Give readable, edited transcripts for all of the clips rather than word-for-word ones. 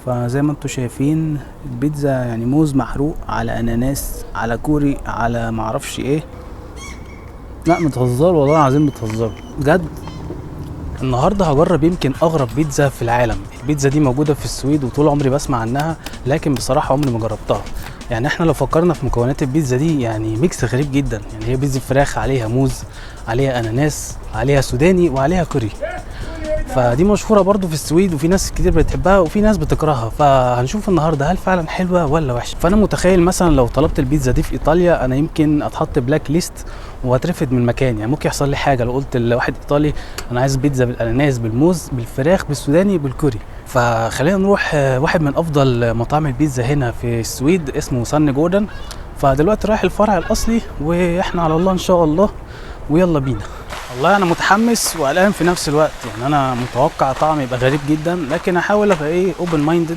فزي ما انتوا شايفين البيتزا يعني موز محروق على اناناس على كوري على معرفش ايه. لا متهزروا والله العظيم بتهزروا بجد. النهارده هجرب يمكن اغرب بيتزا في العالم. البيتزا دي موجوده في السويد وطول عمري بسمع عنها، لكن بصراحه عمري ما جربتها. يعني احنا لو فكرنا في مكونات البيتزا دي يعني ميكس غريب جدا. يعني هي بيتزا فراخ عليها موز عليها اناناس عليها سوداني وعليها كوري. فدي مشهوره برضو في السويد وفي ناس كتير بتحبها وفي ناس بتكرهها. فهنشوف النهارده هل فعلا حلوه ولا وحشه. فانا متخيل مثلا لو طلبت البيتزا دي في ايطاليا انا يمكن اتحط بلاك ليست واترفد من المكان. يعني ممكن يحصل لي حاجه لو قلت لواحد ايطالي انا عايز بيتزا بالاناناس بالموز بالفراخ بالسوداني بالكوري. فخلينا نروح واحد من افضل مطاعم البيتزا هنا في السويد اسمه سان جوردن. فدلوقتي رايح الفرع الاصلي واحنا على الله ان شاء الله ويلا بينا. والله انا متحمس وقلقان في نفس الوقت. يعني انا متوقع طعم يبقى غريب جدا، لكن احاول ابقى ايه اوبن مايندد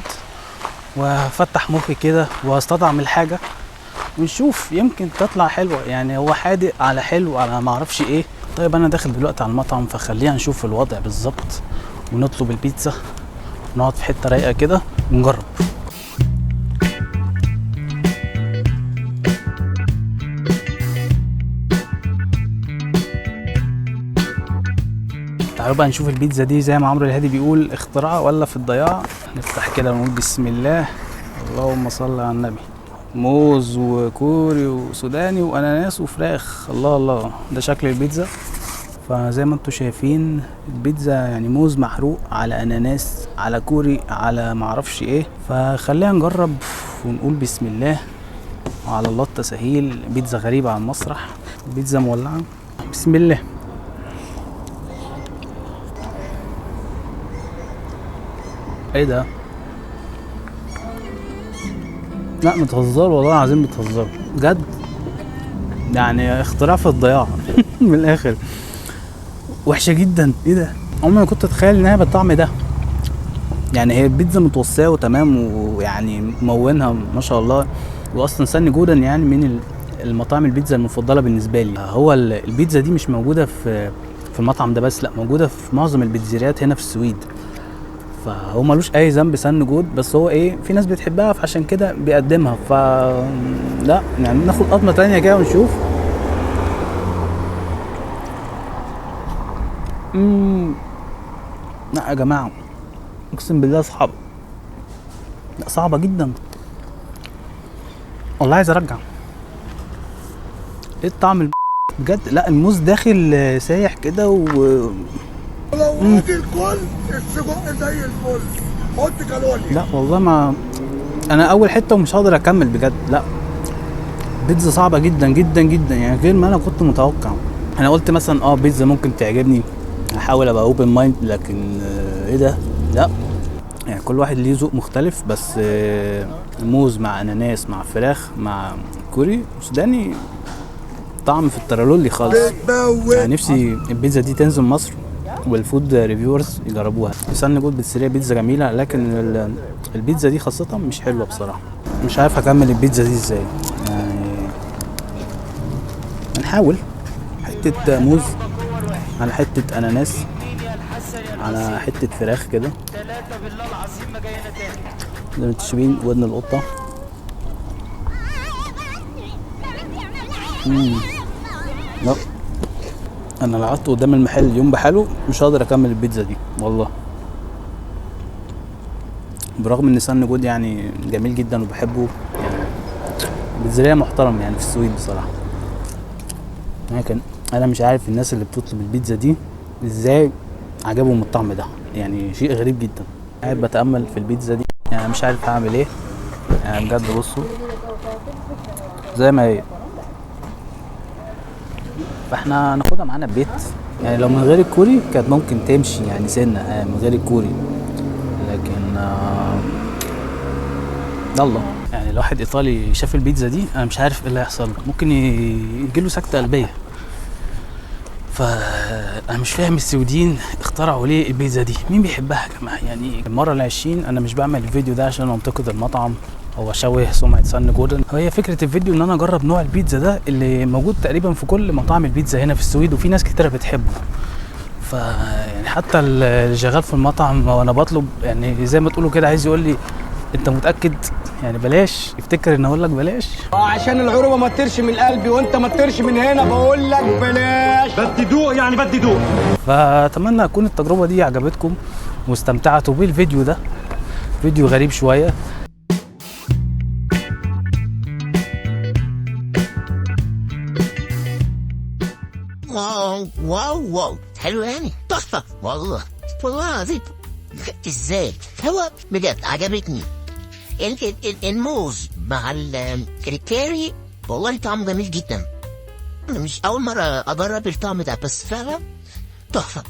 وافتح مخي كده واستطعم الحاجه ونشوف يمكن تطلع حلوه. يعني هو حادق على حلو على ما اعرفش ايه. طيب انا داخل دلوقتي على المطعم فخلينا نشوف الوضع بالظبط ونطلب البيتزا ونقعد في حته رايقه كده ونجرب. تعالوا بقى نشوف البيتزا دي زي ما عمرو الهادي بيقول اختراع ولا في الضياع. نفتح كده ونقول بسم الله اللهم صل على النبي. موز وكوري وسوداني واناناس وفراخ. الله الله ده شكل البيتزا. فزي ما انتوا شايفين البيتزا يعني موز محروق على اناناس على كوري على معرفش ايه. فخلينا نجرب ونقول بسم الله وعلى الله التسهيل. بيتزا غريبة على المسرح، بيتزا مولعة. بسم الله. ايه ده؟ لا متهزروا والله العظيم بتهزروا بجد. يعني اختراع في الضياع من الاخر. وحشه جدا. ايه ده؟ عمري ما كنت اتخيل انها بالطعم ده. يعني هي البيتزا متوسعه وتمام ويعني مونها ما شاء الله. واصلا سان جودن يعني من المطاعم البيتزا المفضله بالنسبه لي. هو البيتزا دي مش موجوده في المطعم ده بس، لا موجوده في معظم البيتزريات هنا في السويد. فهو ملوش اي ذنب سن جود، بس هو ايه في ناس بتحبها فعشان كده بيقدمها. لا يعني ناخد قطمه تانية كده ونشوف. لا يا جماعه اقسم بالله صعبه. لا صعبه جدا والله. عايز ارجع. ايه الطعم بجد. لا الموز داخل سايح كده لو ادي الكل السجق زي الفل. حط كالوريا. لا والله ما انا اول حته ومش هقدر اكمل بجد. لا بيتزا صعبه جدا جدا جدا يعني غير ما انا كنت متوقع. انا قلت مثلا بيتزا ممكن تعجبني هحاول ابقى اوبن مايند، لكن ايه ده. لا يعني كل واحد ليه ذوق مختلف. بس موز مع اناناس مع فراخ مع كوري وسوداني طعم في الترالولي خالص. يعني نفسي البيتزا دي تنزل مصر والفود ريفيورز يجربوها. سان جود بتسريع بيتزا جميله، لكن البيتزا دي خاصه مش حلوه بصراحه. مش عارف اكمل البيتزا دي ازاي. يعني هنحاول حته موز على حته اناناس على حته فراخ كده زي ما تشبين ودن القطه. لا انا لو قعدت قدام المحل يوم بحاله مش هقدر اكمل البيتزا دي والله. برغم ان سان جود يعني جميل جدا وبحبه، يعني بيتزارية محترم يعني في السويد بصراحه. لكن انا مش عارف الناس اللي بتطلب البيتزا دي ازاي عجبهم الطعم ده. يعني شيء غريب جدا. قاعد بتامل في البيتزا دي يعني مش عارف هعمل ايه. يعني بجد بصوا زي ما هي. فاحنا هناخدها معانا البيت. يعني لو من غير الكوري كانت ممكن تمشي يعني سنه من غير الكوري، لكن يلا. يعني لو واحد ايطالي شاف البيتزا دي انا مش عارف ايه اللي هيحصل له. ممكن يجيله سكته قلبيه. فانا مش فاهم السعوديين اخترعوا ليه البيتزا دي. مين بيحبها يا جماعه؟ يعني المره ال20 انا مش بعمل الفيديو ده عشان انتقد المطعم او اشوه سمعه سان جوردن. هي فكره الفيديو ان انا اجرب نوع البيتزا ده اللي موجود تقريبا في كل مطاعم البيتزا هنا في السويد وفي ناس كتيره بتحبه. يعني حتى اللي شغال في المطعم وانا بطلب يعني زي ما تقولوا كده عايز يقول لي انت متاكد؟ يعني بلاش يفتكر ان اقول لك بلاش. عشان العروبه ما تطيرش من قلبي وانت ما تطيرش من هنا، بقول لك بلاش. بدي دوق يعني بدي دوق. فاتمنى تكون التجربه دي عجبتكم واستمتعتوا بالفيديو ده، فيديو غريب شويه. واو حلو يعني تحفة والله العظيم. ازاي هو بجد عجبتني. الموز مع الكاري والله طعم جميل جدا. انا مش اول مرة اجرب الطعم ده بس فعلا تحفة.